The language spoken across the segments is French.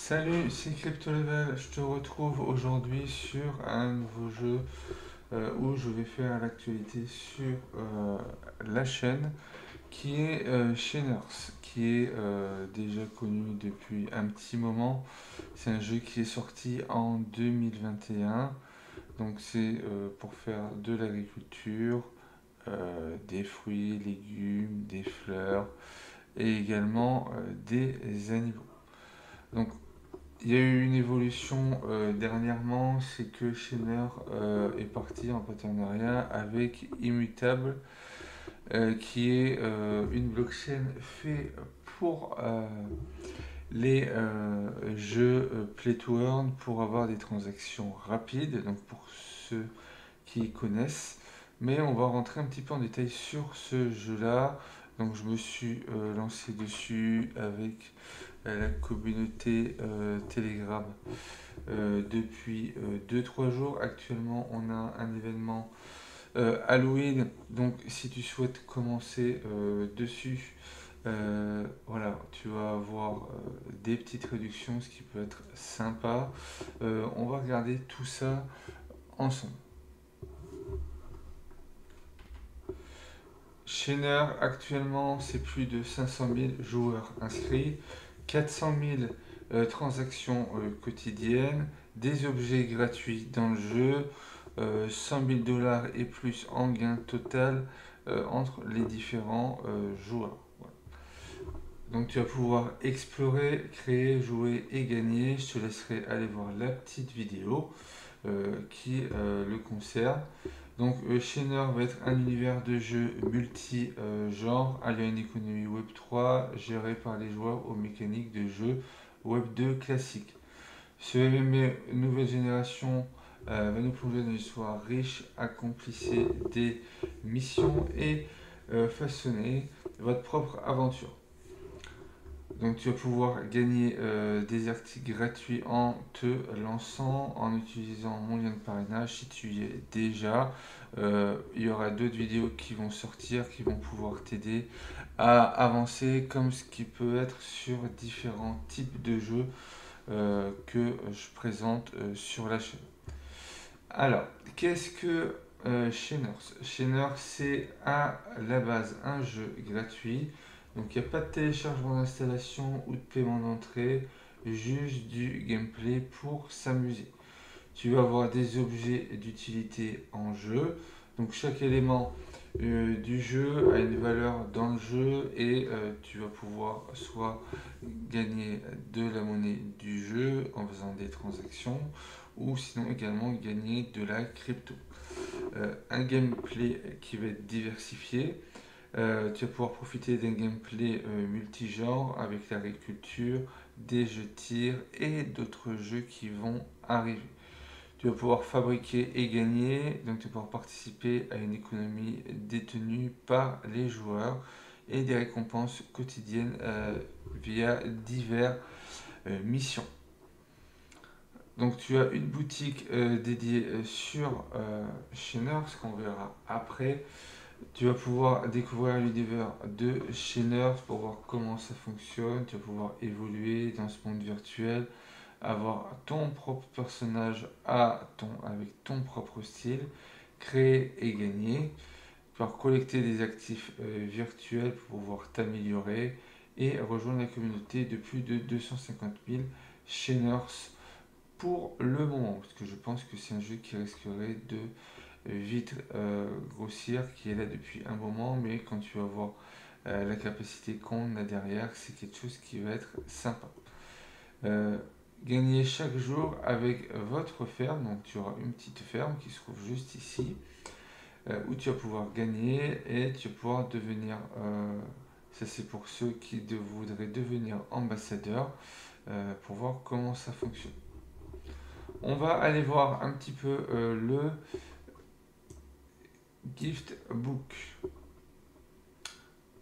Salut, c'est CryptoLevel. Je te retrouve aujourd'hui sur un nouveau jeu où je vais faire l'actualité sur la chaîne qui est Sheners, qui est déjà connu depuis un petit moment. C'est un jeu qui est sorti en 2021. Donc c'est pour faire de l'agriculture, des fruits, légumes, des fleurs et également des animaux. Donc il y a eu une évolution dernièrement, c'est que Shenner est parti en partenariat avec Immutable, qui est une blockchain faite pour les jeux Play to Earn pour avoir des transactions rapides, donc pour ceux qui connaissent. Mais on va rentrer un petit peu en détail sur ce jeu-là. Donc je me suis lancé dessus avec la communauté Telegram depuis 2-3 jours. Actuellement, on a un événement Halloween. Donc, si tu souhaites commencer dessus, voilà, tu vas avoir des petites réductions, ce qui peut être sympa. On va regarder tout ça ensemble. Shenner, actuellement, c'est plus de 500 000 joueurs inscrits, 400 000 transactions quotidiennes, des objets gratuits dans le jeu, 100 000 dollars et plus en gain total entre les différents joueurs. Voilà. Donc tu vas pouvoir explorer, créer, jouer et gagner. Je te laisserai aller voir la petite vidéo qui le concerne. Donc Shenner va être un univers de jeu multi-genre, alliant une économie Web3 gérée par les joueurs aux mécaniques de jeu Web2 classique. Ce MMO nouvelle génération va nous plonger dans une histoire riche, accomplissez des missions et façonnez votre propre aventure. Donc tu vas pouvoir gagner des articles gratuits en te lançant, en utilisant mon lien de parrainage si tu y es déjà. Il y aura d'autres vidéos qui vont sortir, qui vont pouvoir t'aider à avancer, comme ce qui peut être sur différents types de jeux que je présente sur la chaîne. Alors, qu'est-ce que Sheners? Sheners, c'est à la base un jeu gratuit. Donc, il n'y a pas de téléchargement d'installation ou de paiement d'entrée, juste du gameplay pour s'amuser. Tu vas avoir des objets d'utilité en jeu. Donc, chaque élément du jeu a une valeur dans le jeu et tu vas pouvoir soit gagner de la monnaie du jeu en faisant des transactions ou sinon également gagner de la crypto. Un gameplay qui va être diversifié. Tu vas pouvoir profiter d'un gameplay multigenre avec l'agriculture, des jeux de tir et d'autres jeux qui vont arriver. Tu vas pouvoir fabriquer et gagner, donc tu vas pouvoir participer à une économie détenue par les joueurs et des récompenses quotidiennes via diverses missions. Donc tu as une boutique dédiée sur Shenner, ce qu'on verra après. Tu vas pouvoir découvrir l'univers de Shenner pour voir comment ça fonctionne. Tu vas pouvoir évoluer dans ce monde virtuel, avoir ton propre personnage avec ton propre style, créer et gagner, pouvoir collecter des actifs virtuels pour pouvoir t'améliorer et rejoindre la communauté de plus de 250 000 Sheners pour le moment, parce que je pense que c'est un jeu qui risquerait de vite grossir, qui est là depuis un moment, mais quand tu vas voir la capacité qu'on a derrière, c'est quelque chose qui va être sympa. Euh, Gagner chaque jour avec votre ferme, donc tu auras une petite ferme qui se trouve juste ici, où tu vas pouvoir gagner et tu vas pouvoir devenir, ça c'est pour ceux qui voudraient devenir ambassadeurs, pour voir comment ça fonctionne. On va aller voir un petit peu le gift book.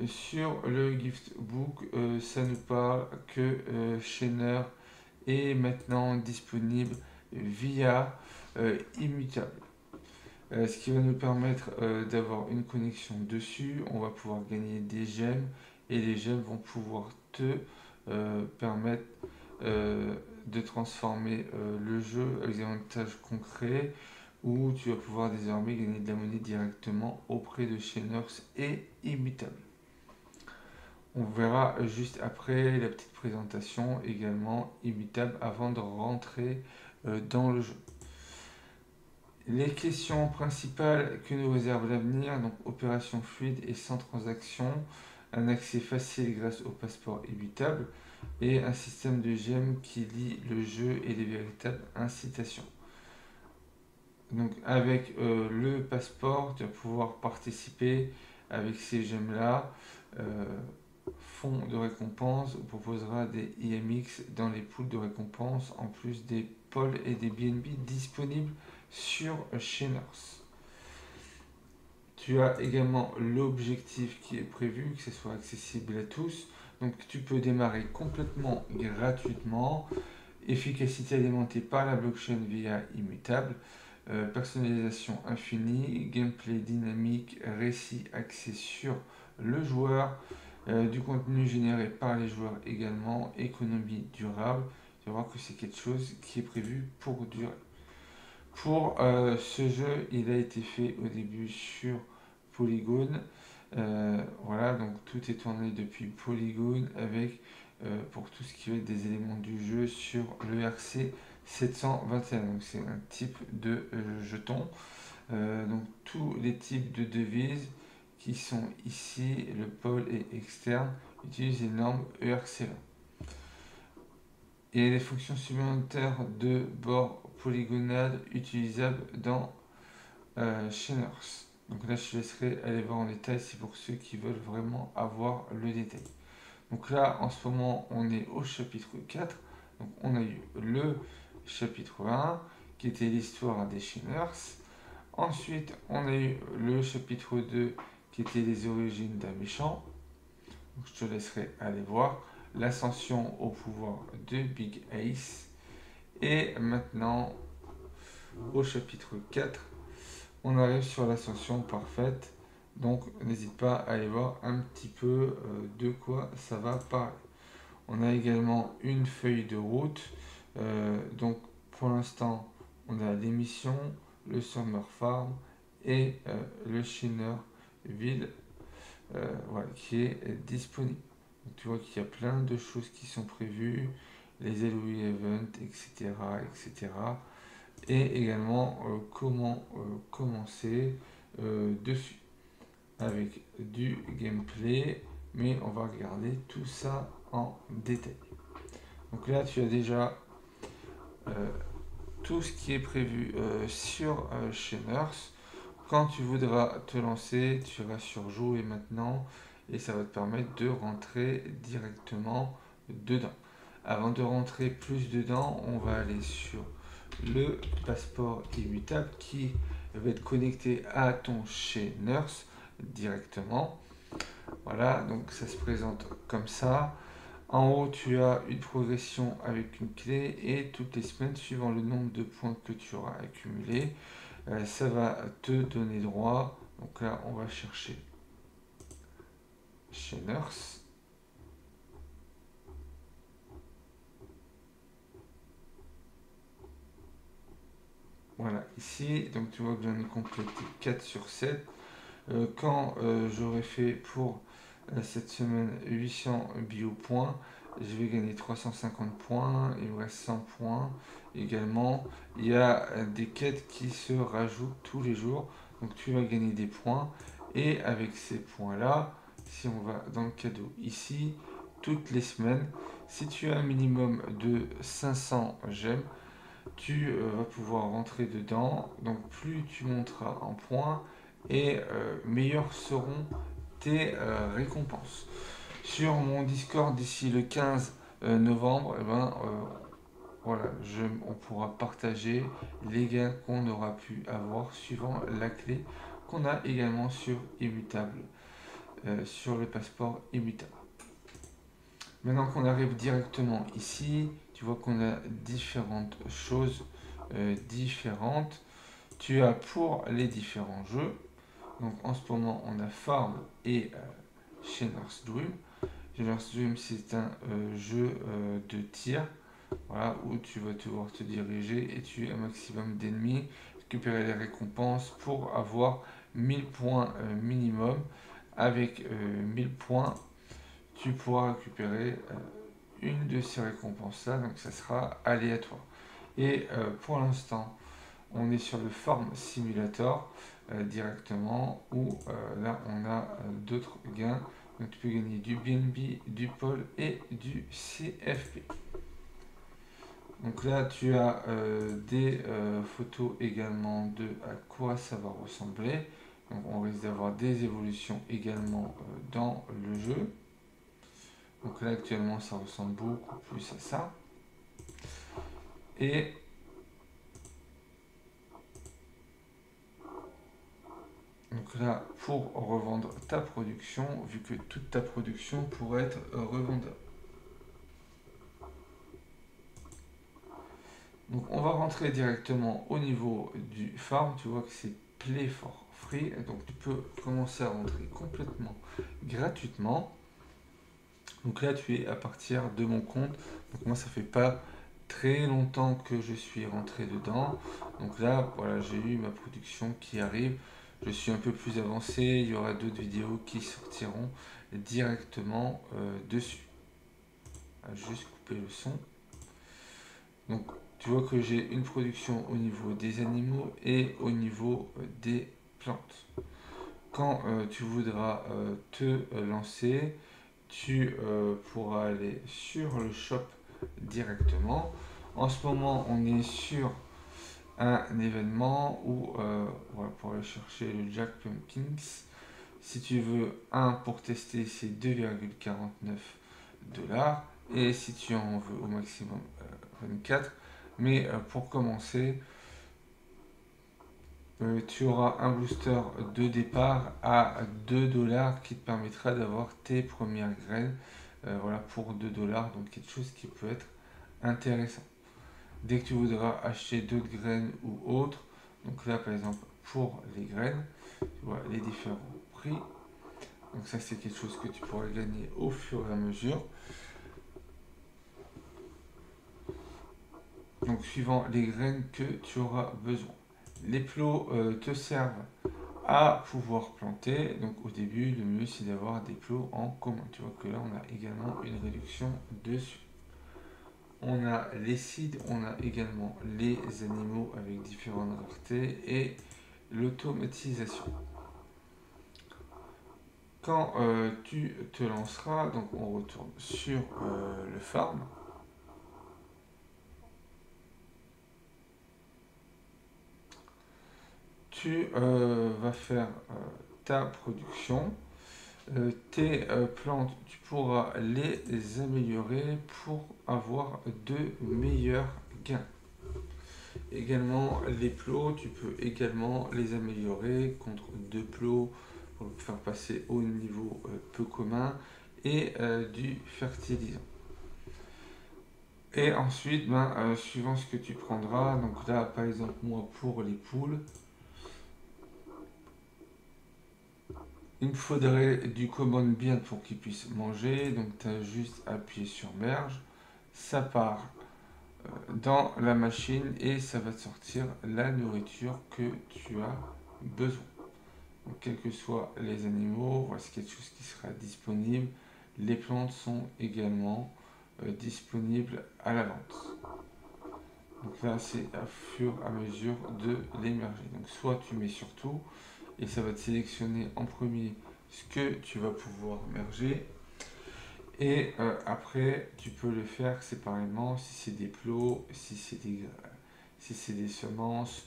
Sur le gift book, ça nous parle que Shenner est maintenant disponible via Immutable. Ce qui va nous permettre d'avoir une connexion dessus. On va pouvoir gagner des gemmes et les gemmes vont pouvoir te permettre de transformer le jeu avec des avantages concrets où tu vas pouvoir désormais gagner de la monnaie directement auprès de Chainers et Immutable. On verra juste après la petite présentation également Immutable avant de rentrer dans le jeu. Les questions principales que nous réserve l'avenir, donc opération fluide et sans transaction, un accès facile grâce au passeport Immutable et un système de gemmes qui lie le jeu et les véritables incitations. Donc avec le passeport, tu vas pouvoir participer avec ces gemmes-là. Fonds de récompense proposera des IMX dans les poules de récompense en plus des pôles et des BNB disponibles sur Chainers. Tu as également l'objectif qui est prévu, que ce soit accessible à tous. Donc tu peux démarrer complètement gratuitement. Efficacité alimentée par la blockchain via Immutable. Personnalisation infinie, gameplay dynamique, récit axé sur le joueur, du contenu généré par les joueurs également, économie durable. Tu vas voir que c'est quelque chose qui est prévu pour durer. Pour ce jeu, il a été fait au début sur Polygon. Voilà, donc tout est tourné depuis Polygon avec pour tout ce qui va être des éléments du jeu sur le RC 721. Donc c'est un type de jeton. Donc tous les types de devises qui sont ici, le pôle et externe, utilisent les normes ERC20. Et les fonctions supplémentaires de bord polygonal utilisables dans Chainers. Donc là, je te laisserai aller voir en détail, c'est pour ceux qui veulent vraiment avoir le détail. Donc là, en ce moment, on est au chapitre 4. Donc on a eu le chapitre 1, qui était l'histoire des Chainers. Ensuite, on a eu le chapitre 2, qui était les origines d'un méchant. Donc, je te laisserai aller voir l'ascension au pouvoir de Big Ace. Et maintenant, au chapitre 4, on arrive sur l'ascension parfaite. Donc n'hésite pas à aller voir un petit peu de quoi ça va parler. On a également une feuille de route. Donc pour l'instant, on a l'émission, le Summer Farm et le Shiner Ville voilà, qui est disponible. Donc, tu vois qu'il y a plein de choses qui sont prévues, les LOE Event, etc. etc. Et également comment commencer dessus avec du gameplay, mais on va regarder tout ça en détail. Donc là, tu as déjà tout ce qui est prévu sur Chainers. Quand tu voudras te lancer, tu iras sur jouer maintenant et ça va te permettre de rentrer directement dedans. Avant de rentrer plus dedans, on va aller sur le passeport immutable qui va être connecté à ton Chainers directement. Voilà, donc ça se présente comme ça. En haut, tu as une progression avec une clé et toutes les semaines, suivant le nombre de points que tu auras accumulé, ça va te donner droit. Donc là, on va chercher Chainers. Voilà, ici, donc tu vois que j'en ai complété 4 sur 7. Quand j'aurai fait pour cette semaine 800 bio-points, je vais gagner 350 points, il me reste 100 points également. Il y a des quêtes qui se rajoutent tous les jours, donc tu vas gagner des points. Et avec ces points-là, si on va dans le cadeau ici, toutes les semaines, si tu as un minimum de 500 gemmes, tu vas pouvoir rentrer dedans. Donc plus tu monteras en points et meilleures seront tes récompenses. Sur mon Discord d'ici le 15 novembre, voilà, on pourra partager les gains qu'on aura pu avoir suivant la clé qu'on a également sur Immutable, sur le passeport Immutable. Maintenant qu'on arrive directement ici, tu vois qu'on a différentes choses différentes. Tu as pour les différents jeux, donc en ce moment on a Farm et Shinner's Dream. Shinner's Dream c'est un jeu de tir. voilà, où tu vas devoir te diriger et tuer un maximum d'ennemis, récupérer les récompenses pour avoir 1000 points minimum. Avec 1000 points, tu pourras récupérer une de ces récompenses-là, donc ça sera aléatoire. Et pour l'instant, on est sur le Farm Simulator directement, où là on a d'autres gains. Donc tu peux gagner du BNB, du pôle et du CFP. Donc là tu as des photos également de à quoi ça va ressembler. Donc on risque d'avoir des évolutions également dans le jeu. Donc là actuellement ça ressemble beaucoup plus à ça. Et donc là, pour revendre ta production, vu que toute ta production pourrait être revendable. Donc on va rentrer directement au niveau du farm. Tu vois que c'est Play for Free. Donc tu peux commencer à rentrer complètement gratuitement. Donc là tu es à partir de mon compte. Donc moi ça fait pas très longtemps que je suis rentré dedans. Donc là voilà, j'ai eu ma production qui arrive. Je suis un peu plus avancé. Il y aura d'autres vidéos qui sortiront directement dessus. Juste couper le son. Donc tu vois que j'ai une production au niveau des animaux et au niveau des plantes. Quand tu voudras te lancer, tu pourras aller sur le shop directement. En ce moment, on est sur un événement où on va pouvoir aller chercher le Jack Pumpkins. Si tu veux un pour tester, c'est 2,49 $. Et si tu en veux au maximum 24. Mais pour commencer, tu auras un booster de départ à 2 $ qui te permettra d'avoir tes premières graines. Voilà, pour 2 $, donc quelque chose qui peut être intéressant. Dès que tu voudras acheter d'autres graines ou autres, donc là par exemple pour les graines, tu vois les différents prix. Donc ça c'est quelque chose que tu pourras gagner au fur et à mesure. Donc suivant les graines que tu auras besoin. Les plots te servent à pouvoir planter. Donc au début, le mieux c'est d'avoir des plots en commun. Tu vois que là on a également une réduction dessus. On a les seeds, on a également les animaux avec différentes raretés et l'automatisation. Quand tu te lanceras, donc on retourne sur le farm. Tu vas faire ta production. Tes plantes, tu pourras les améliorer pour avoir de meilleurs gains. Également, les plots, tu peux également les améliorer contre 2 plots pour faire passer au niveau peu commun et du fertilisant. Et ensuite, suivant ce que tu prendras, donc là par exemple moi pour les poules, il me faudrait du common bien pour qu'ils puissent manger. Donc tu as juste à appuyer sur merge. Ça part dans la machine et ça va te sortir la nourriture que tu as besoin. Donc, quels que soient les animaux, voici quelque chose qui sera disponible. Les plantes sont également disponibles à la vente. Donc là, c'est à fur et à mesure de l'émerger. Donc soit tu mets sur tout et ça va te sélectionner en premier ce que tu vas pouvoir merger. Et après, tu peux le faire séparément si c'est des plots, si c'est des semences,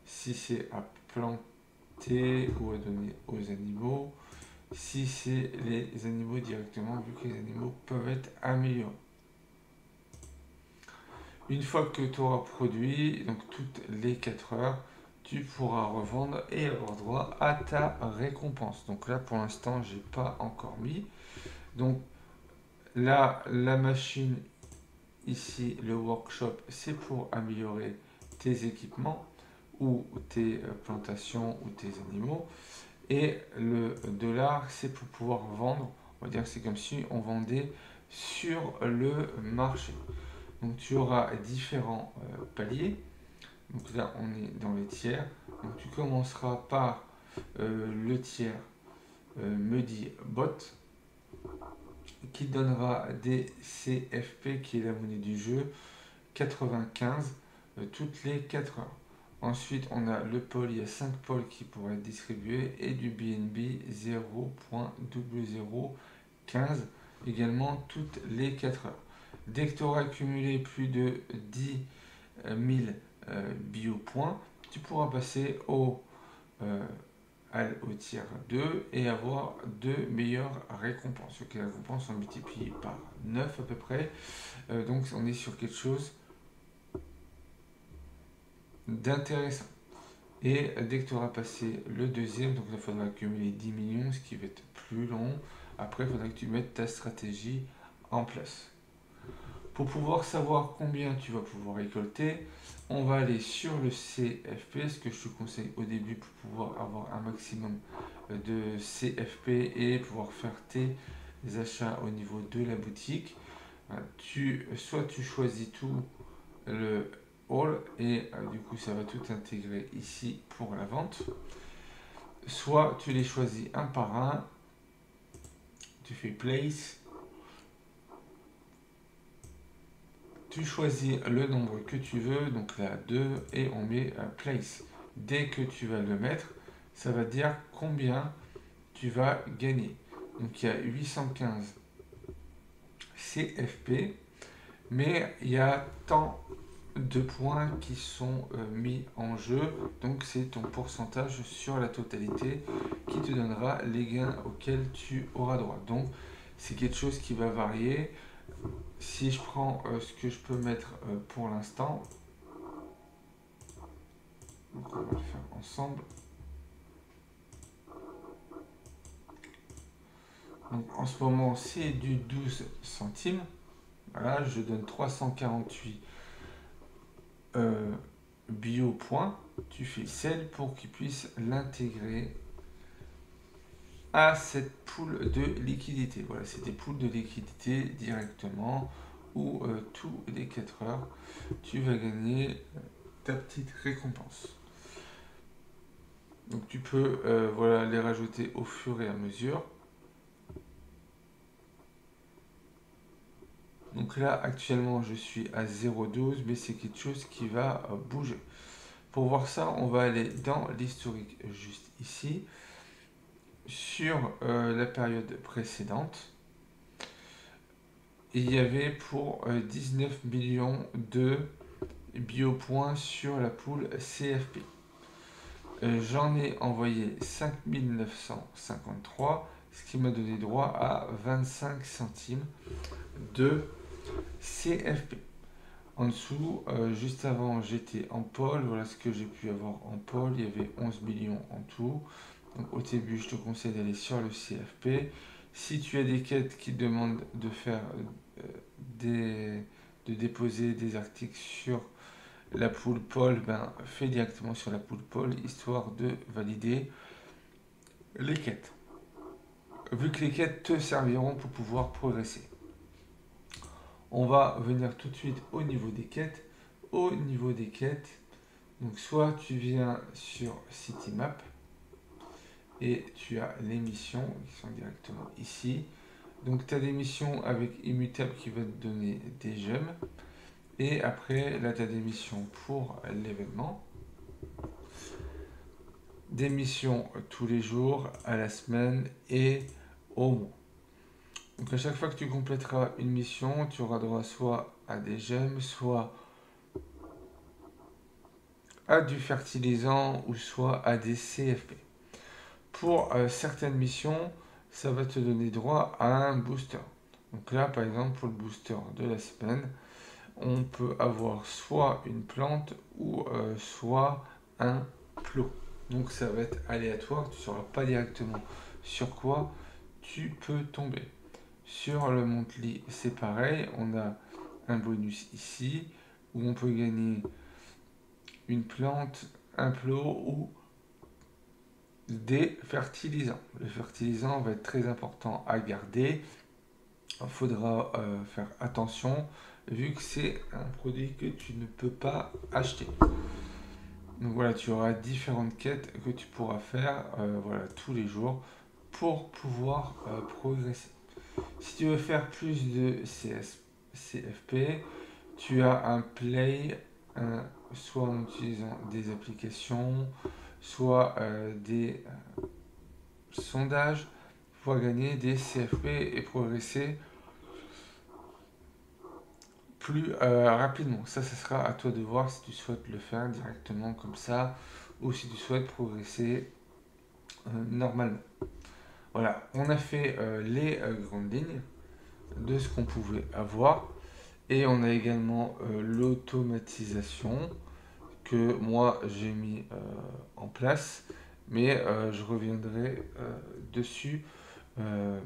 si c'est à planter ou à donner aux animaux, si c'est les animaux directement, vu que les animaux peuvent être améliorés. Une fois que tu auras produit, donc toutes les 4 heures, tu pourras revendre et avoir droit à ta récompense. Donc là, pour l'instant, j'ai pas encore mis. Donc là, la machine ici, le workshop, c'est pour améliorer tes équipements ou tes plantations ou tes animaux. Et le dollar, c'est pour pouvoir vendre. On va dire que c'est comme si on vendait sur le marché. Donc tu auras différents paliers. Donc là, on est dans les tiers. Donc tu commenceras par le tiers Muddy Bot qui donnera des CFP qui est la monnaie du jeu 95 toutes les 4 heures. Ensuite, on a le pôle, il y a 5 pôles qui pourraient être distribués et du BNB 0.0015 également toutes les 4 heures. Dès que tu auras accumulé plus de 10 000 biopoints, tu pourras passer euh, au tiers 2 et avoir de meilleures récompenses. Les récompenses sont multipliées par 9 à peu près. Donc on est sur quelque chose d'intéressant. Et dès que tu auras passé le deuxième, donc il faudra accumuler 10 millions, ce qui va être plus long. Après, il faudra que tu mettes ta stratégie en place. Pour pouvoir savoir combien tu vas pouvoir récolter, on va aller sur le CFP, ce que je te conseille au début pour pouvoir avoir un maximum de CFP et pouvoir faire tes achats au niveau de la boutique. Soit tu choisis tout le all et du coup ça va tout intégrer ici pour la vente, soit tu les choisis un par un, tu fais place, tu choisis le nombre que tu veux, donc là 2 et on met place. Dès que tu vas le mettre, ça va dire combien tu vas gagner. Donc il y a 815 CFP, mais il y a tant de points qui sont mis en jeu, donc c'est ton pourcentage sur la totalité qui te donnera les gains auxquels tu auras droit. Donc c'est quelque chose qui va varier. Si je prends ce que je peux mettre pour l'instant, donc on va le faire ensemble. Donc en ce moment c'est du 12 centimes. Voilà, je donne 348 bio-points. Tu fais celle pour qu'ils puissent l'intégrer à cette pool de liquidité. Voilà, c'est des poules de liquidité directement où tous les 4 heures, tu vas gagner ta petite récompense. Donc tu peux voilà, les rajouter au fur et à mesure. Donc là, actuellement, je suis à 0,12, mais c'est quelque chose qui va bouger. Pour voir ça, on va aller dans l'historique juste ici. Sur la période précédente, il y avait pour 19 millions de biopoints sur la poule CFP. J'en ai envoyé 5953, ce qui m'a donné droit à 25 centimes de CFP. En dessous, juste avant, j'étais en pôle. Voilà ce que j'ai pu avoir en pôle. Il y avait 11 millions en tout. Donc, au début, je te conseille d'aller sur le CFP. Si tu as des quêtes qui demandent de faire de déposer des articles sur la pool pôle, ben, fais directement sur la pool pôle, histoire de valider les quêtes. Vu que les quêtes te serviront pour pouvoir progresser. On va venir tout de suite au niveau des quêtes. Au niveau des quêtes, donc soit tu viens sur Citymap et tu as les missions qui sont directement ici. Donc tu as des missions avec Immutable qui va te donner des gemmes. Et après, là tu as des missions pour l'événement. Des missions tous les jours, à la semaine et au mois. Donc à chaque fois que tu compléteras une mission, tu auras droit soit à des gemmes, soit à du fertilisant ou soit à des CFP. Pour certaines missions, ça va te donner droit à un booster. Donc là, par exemple, pour le booster de la semaine, on peut avoir soit une plante ou soit un plot. Donc ça va être aléatoire, tu ne sauras pas directement sur quoi tu peux tomber. Sur le monthly, c'est pareil, on a un bonus ici où on peut gagner une plante, un plot ou des fertilisants. Le fertilisant va être très important à garder. Il faudra faire attention vu que c'est un produit que tu ne peux pas acheter. Donc voilà, tu auras différentes quêtes que tu pourras faire voilà, tous les jours pour pouvoir progresser. Si tu veux faire plus de CFP, tu as un play, soit en utilisant des applications, soit des sondages pour gagner des CFP et progresser plus rapidement. Ça sera à toi de voir si tu souhaites le faire directement comme ça ou si tu souhaites progresser normalement. Voilà, on a fait les grandes lignes de ce qu'on pouvait avoir et on a également l'automatisation que moi j'ai mis en place, mais je reviendrai dessus euh,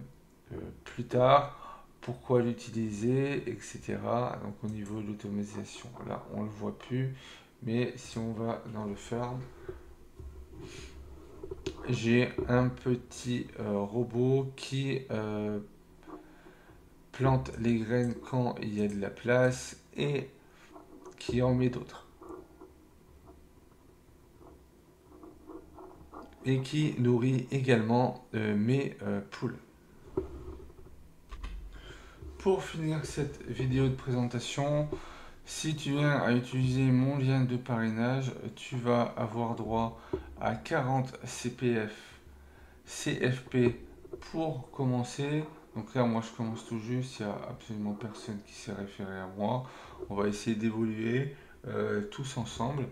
plus tard, pourquoi l'utiliser, etc. Donc au niveau de l'automatisation, là on le voit plus, mais si on va dans le ferme, j'ai un petit robot qui plante les graines quand il y a de la place et qui en met d'autres. Et qui nourrit également mes poules. Pour finir cette vidéo de présentation, si tu viens à utiliser mon lien de parrainage, tu vas avoir droit à 40 CFP pour commencer. Donc là, moi, je commence tout juste. Il n'y a absolument personne qui s'est référé à moi. On va essayer d'évoluer tous ensemble.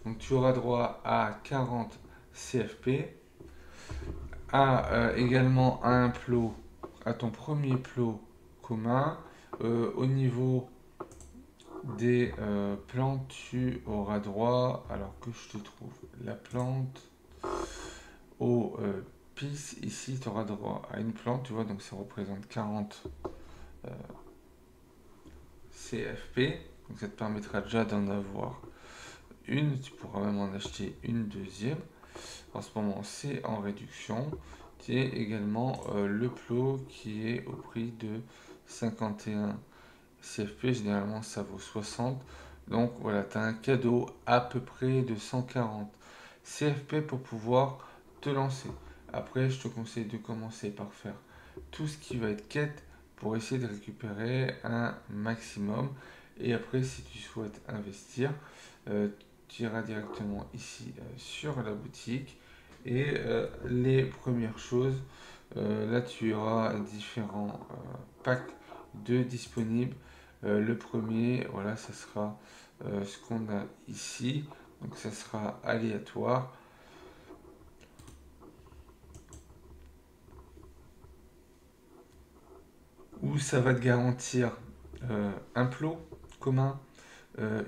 Donc tu auras droit à 40 CFP, également à un plot, à ton premier plot commun. Au niveau des plantes, tu auras droit, alors que je te trouve la plante, au pis, ici tu auras droit à une plante, tu vois, donc ça représente 40 CFP, donc ça te permettra déjà d'en avoir une, tu pourras même en acheter une deuxième. En ce moment, c'est en réduction. Tu as également le plot qui est au prix de 51 CFP. Généralement, ça vaut 60. Donc voilà, tu as un cadeau à peu près de 140 CFP pour pouvoir te lancer. Après, je te conseille de commencer par faire tout ce qui va être quête pour essayer de récupérer un maximum. Et après, si tu souhaites investir, tu iras directement ici sur la boutique et les premières choses, là tu auras différents packs de disponibles. Le premier, voilà, ça sera ce qu'on a ici, donc ça sera aléatoire. Où ça va te garantir un plot commun,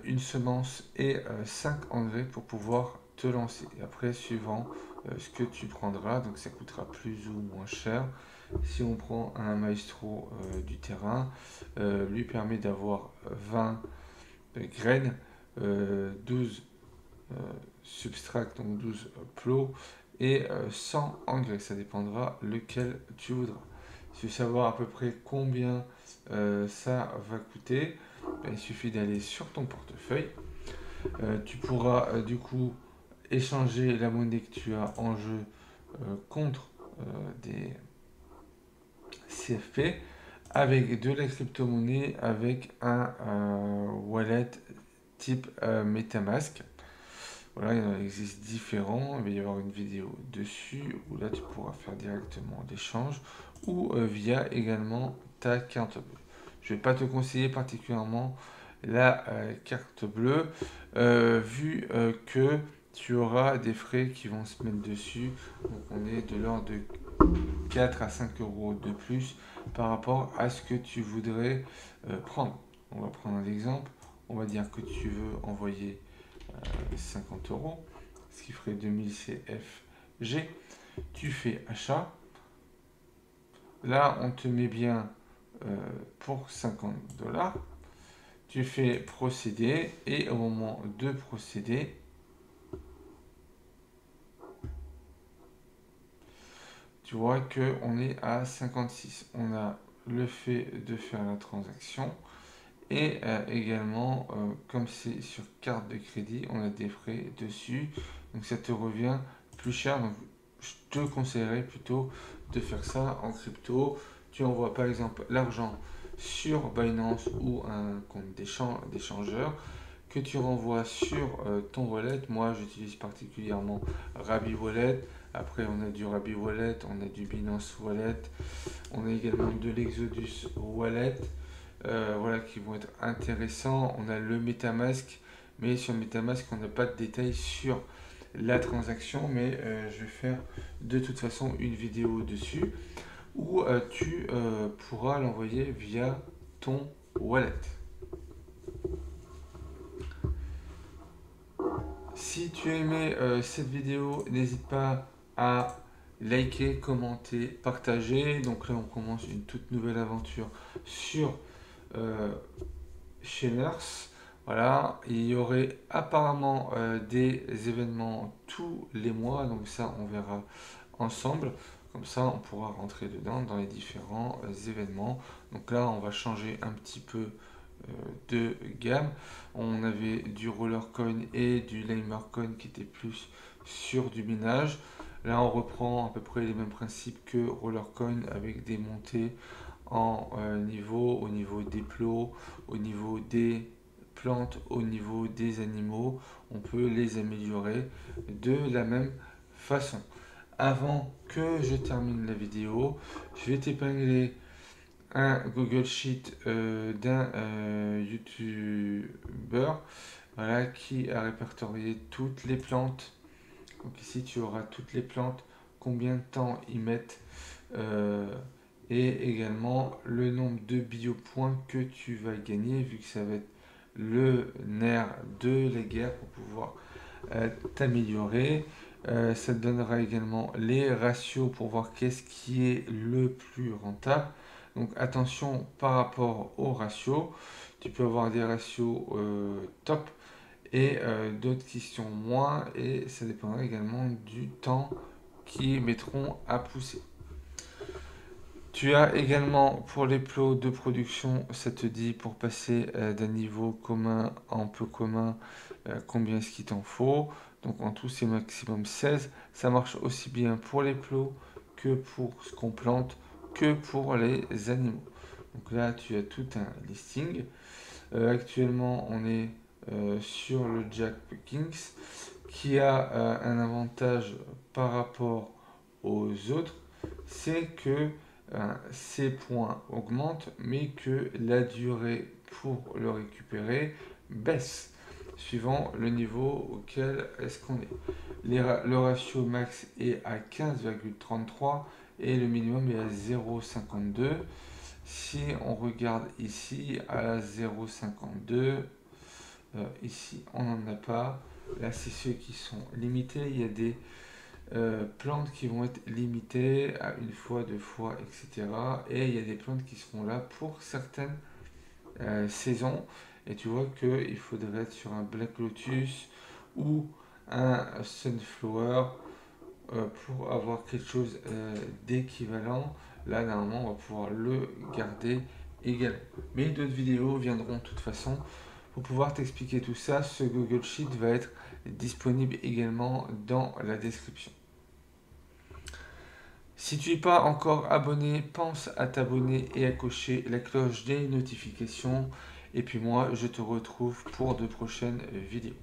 une semence et 5 engrais pour pouvoir te lancer. Et après, suivant ce que tu prendras, donc ça coûtera plus ou moins cher. Si on prend un maestro du terrain, lui permet d'avoir 20 graines, 12 substrats, donc 12 plots, et 100 engrais. Ça dépendra lequel tu voudras. Si tu veux savoir à peu près combien ça va coûter, il suffit d'aller sur ton portefeuille. Tu pourras du coup échanger la monnaie que tu as en jeu contre des CFP avec de la crypto-monnaie, avec un wallet type MetaMask. Voilà, il en existe différents. Il va y avoir une vidéo dessus où là tu pourras faire directement l'échange ou via également ta carte bleue. Je ne vais pas te conseiller particulièrement la carte bleue vu que tu auras des frais qui vont se mettre dessus. Donc on est de l'ordre de 4 à 5 euros de plus par rapport à ce que tu voudrais prendre. On va prendre un exemple. On va dire que tu veux envoyer 50 euros, ce qui ferait 2000 CFG. Tu fais achat. Là, on te met bien pour 50 $. Tu fais procéder et au moment de procéder, tu vois qu'on est à 56. On a le fait de faire la transaction Et également, comme c'est sur carte de crédit, on a des frais dessus. Donc ça te revient plus cher. Donc je te conseillerais plutôt de faire ça en crypto. Tu envoies par exemple l'argent sur Binance ou un compte d'échangeur que tu renvoies sur ton wallet. Moi, j'utilise particulièrement Rabi Wallet. Après, on a du Rabi Wallet, on a du Binance Wallet, on a également de l'Exodus Wallet. Voilà, qui vont être intéressants. On a le MetaMask, mais sur MetaMask, on n'a pas de détails sur la transaction, mais je vais faire de toute façon une vidéo dessus où tu pourras l'envoyer via ton wallet. Si tu as aimé cette vidéo, n'hésite pas à liker, commenter, partager. Donc là, on commence une toute nouvelle aventure sur Sheners. Voilà, il y aurait apparemment des événements tous les mois, donc ça on verra ensemble. Comme ça, on pourra rentrer dedans dans les différents événements. Donc là, on va changer un petit peu de gamme. On avait du Rollercoin et du Lamercoin qui étaient plus sur du minage. Là, on reprend à peu près les mêmes principes que Rollercoin avec des montées en niveau, au niveau des plots, au niveau des plantes, au niveau des animaux. On peut les améliorer de la même façon. Avant que je termine la vidéo, je vais t'épingler un Google Sheet d'un YouTuber, voilà, qui a répertorié toutes les plantes. Donc ici tu auras toutes les plantes, combien de temps ils mettent, et également le nombre de biopoints que tu vas gagner, vu que ça va être le nerf de la guerre pour pouvoir t'améliorer. Ça te donnera également les ratios pour voir qu'est-ce qui est le plus rentable. Donc attention par rapport aux ratios. Tu peux avoir des ratios top et d'autres qui sont moins, et ça dépendra également du temps qu'ils mettront à pousser. Tu as également pour les plots de production, ça te dit pour passer d'un niveau commun en peu commun, combien est-ce qu'il t'en faut. Donc en tout c'est maximum 16. Ça marche aussi bien pour les plots que pour ce qu'on plante, que pour les animaux. Donc là tu as tout un listing. Actuellement on est sur le Jack Kings qui a un avantage par rapport aux autres, c'est que ces points augmentent, mais que la durée pour le récupérer baisse, suivant le niveau auquel est-ce qu'on est. Le ratio max est à 15,33 et le minimum est à 0,52. Si on regarde ici à 0,52, ici on n'en a pas. Là c'est ceux qui sont limités. Il y a des plantes qui vont être limitées à une fois, deux fois, etc. Et il y a des plantes qui seront là pour certaines saisons. Et tu vois qu'il faudrait être sur un Black Lotus ou un Sunflower pour avoir quelque chose d'équivalent. Là, normalement, on va pouvoir le garder également. Mais d'autres vidéos viendront de toute façon pour pouvoir t'expliquer tout ça. Ce Google Sheet va être disponible également dans la description. Si tu n'es pas encore abonné, pense à t'abonner et à cocher la cloche des notifications. Et puis moi, je te retrouve pour de prochaines vidéos.